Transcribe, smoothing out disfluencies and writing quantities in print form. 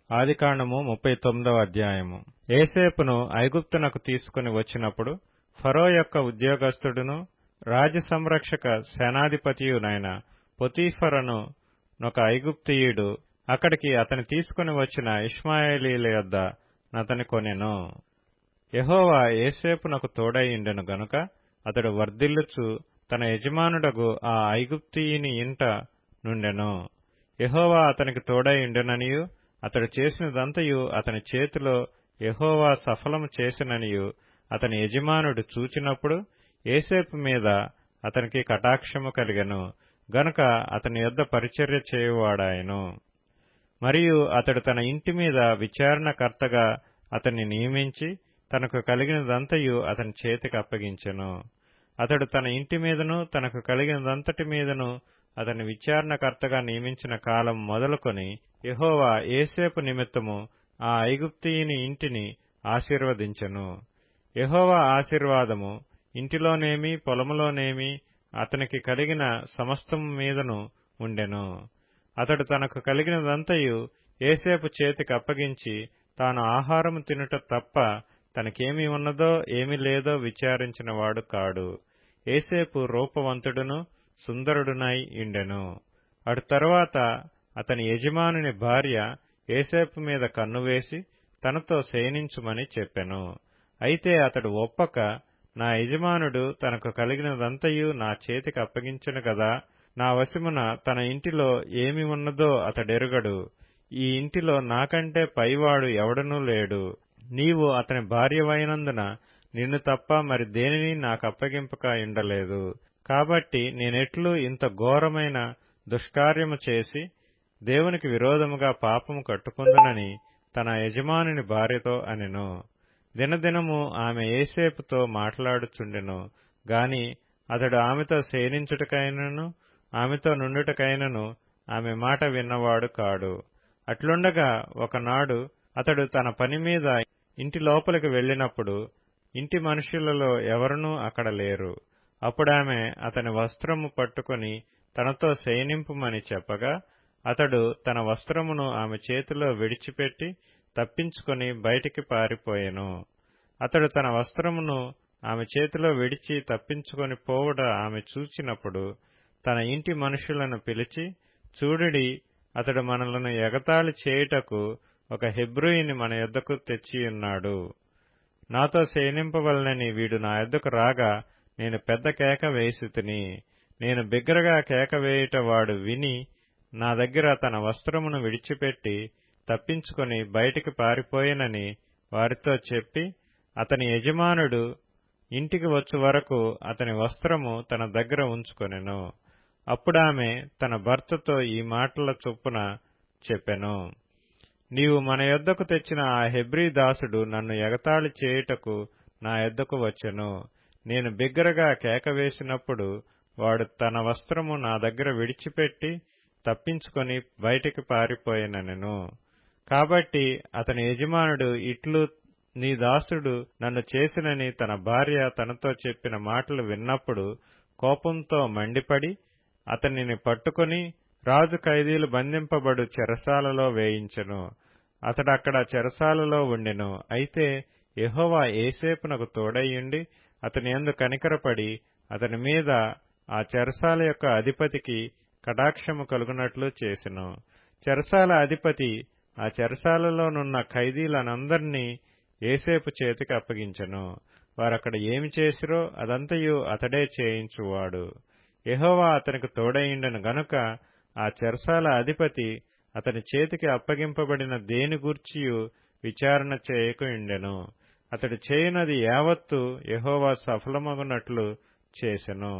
ఆదికాండము 39వ అధ్యాయము. యోసేపును ఐగుప్తునకు తీసుకుని వచ్చినప్పుడు ఫరో యొక్క ఉద్యోగస్తుడును రాజసంరక్షక సేనాధిపతియునైన పొతీఫరను నొక ఐగుప్తీయుడు అక్కడికి అతని తీసుకుని వచ్చిన ఇష్మాయేలీల యొద్ద నతని కొనెను. యెహోవా యోసేపునకు తోడైయుండెను గనుక అతడు వర్ధిల్లుచు తన యజమానుడగు ఆ ఐగుప్తీయుని ఇంట నుండెను. యెహోవా అతనికి తోడైయుండెననియు అతడు చేసినదంతయు అతని చేతిలో యెహోవా సఫలము చేసెననియు అతని యజమానుడు చూచినప్పుడు యోసేపు మీద అతనికి కటాక్షము కలిగెను గనుక అతని యొద్ద పరిచర్య చేయువాడాయెను. మరియు అతడు తన ఇంటి మీద విచారణకర్తగా అతన్ని నియమించి తనకు కలిగినదంతయు అతని చేతికి అప్పగించెను. అతడు తన ఇంటి మీదను తనకు కలిగినదంతటి మీదను అతని విచారణకర్తగా నియమించిన కాలం మొదలుకొని యెహోవా యోసేపు నిమిత్తము ఆ ఐగుప్తీయుని ఇంటిని ఆశీర్వదించెను. యెహోవా ఆశీర్వాదము ఇంటిలోనేమి పొలములోనేమి అతనికి కలిగిన సమస్తము మీదను ఉండెను. అతడు తనకు కలిగినదంతయు యోసేపు చేతికి అప్పగించి తాను ఆహారము తినుట తప్ప తనకేమి ఉన్నదో ఏమి లేదో విచారించినవాడు కాడు. యోసేపు రూపవంతుడును సుందరుడునై ఉండెను. అటు తరువాత అతని యజమానుని భార్య యోసేపు మీద కన్నువేసి తనతో శయనించుమని చెప్పెను. అయితే అతడు ఒప్పక, నా యజమానుడు తనకు కలిగినదంతయు నా చేతికి అప్పగించెను గదా, నా వశమున తన ఇంటిలో ఏమి ఉన్నదో అతడెరుగడు. ఈ ఇంటిలో నాకంటే పైవాడు ఎవడనూ లేడు. నీవు అతని భార్యవైనందున నిన్ను తప్ప మరి దేనిని నాకప్పగింపక ఉండలేదు. కాబట్టి నేనెట్లు ఇంత ఘోరమైన దుష్కార్యము చేసి దేవునికి విరోధముగా పాపము కట్టుకుందునని తన యజమానుని భార్యతో అనెను. దినదినము ఆమె యోసేపుతో మాట్లాడుచుండెను గాని అతడు ఆమెతో శయనించుటకైనను ఆమెతో నుండుటకైనను ఆమె మాట విన్నవాడు కాడు. అట్లుండగా ఒకనాడు అతడు తన పని మీద ఇంటి లోపలికి వెళ్ళినప్పుడు ఇంటి మనుష్యులలో ఎవరునూ అక్కడ లేరు. అప్పుడామె అతని వస్త్రము పట్టుకొని తనతో శయనింపుమని చెప్పగా అతడు తన వస్త్రమును ఆమె చేతిలో విడిచిపెట్టి తప్పించుకొని బయటికి పారిపోయెను. అతడు తన వస్త్రమును ఆమె చేతిలో విడిచి తప్పించుకొని పోవుట ఆమె చూచినప్పుడు తన ఇంటి మనుషులను పిలిచి, చూడుడి, అతడు మనలను ఎగతాళి చేయుటకు ఒక హెబ్రీయుని మన యొద్దకు తెచ్చియున్నాడు. నాతో శయనింపవలనని వీడు నా యొద్దకు రాగా నేను పెద్ద కేక వేసితిని. నేను బిగ్గరగా కేక వేయుట వాడు విని నా దగ్గర తన వస్త్రమును విడిచిపెట్టి తప్పించుకొని బయటికి పారిపోయినని వారితో చెప్పి అతని యజమానుడు ఇంటికి వచ్చు వరకు అతని వస్త్రము తన దగ్గర ఉంచుకొనెను. అప్పుడామె తన భర్తతో ఈ మాటల చొప్పున చెప్పెను, నీవు మన యొద్దకు తెచ్చిన ఆ హెబ్రీ దాసుడు నన్ను ఎగతాళి చేయుటకు నా యొద్దకు వచ్చెను. నేను బిగ్గరగా కేక వేసినప్పుడు వాడు తన వస్త్రము నా దగ్గర విడిచిపెట్టి తప్పించుకొని బయటికి పారిపోయిననెను. కాబట్టి అతని యజమానుడు ఇట్లు నీ దాసుడు నన్ను చేసినని తన భార్య తనతో చెప్పిన మాటలు విన్నప్పుడు కోపంతో మండిపడి అతనిని పట్టుకొని రాజు ఖైదీలు బంధింపబడు చెరసాలలో వేయించెను. అతడక్కడ చెరసాలలో ఉండెను. అయితే యెహోవా యోసేపునకు తోడైయుండి అతని యందు కనికరపడి అతని మీద ఆ చెరసాల యొక్క అధిపతికి కటాక్షము కలుగునట్లు చేసెను. చెరసాల అధిపతి ఆ చెరసాలలోనున్న ఖైదీలనందరినీ యోసేపు చేతికి అప్పగించెను. వారక్కడ ఏమి చేసిరో అదంతయు అతడే చేయించువాడు. యెహోవా అతనికి తోడైయుండెను గనుక ఆ చెరసాల అధిపతి అతని చేతికి అప్పగింపబడిన దేని గూర్చియు విచారణ చేయకయుండెను. అతడు చేయునది యావత్తు యెహోవా సఫలమగునట్లు చేసెను.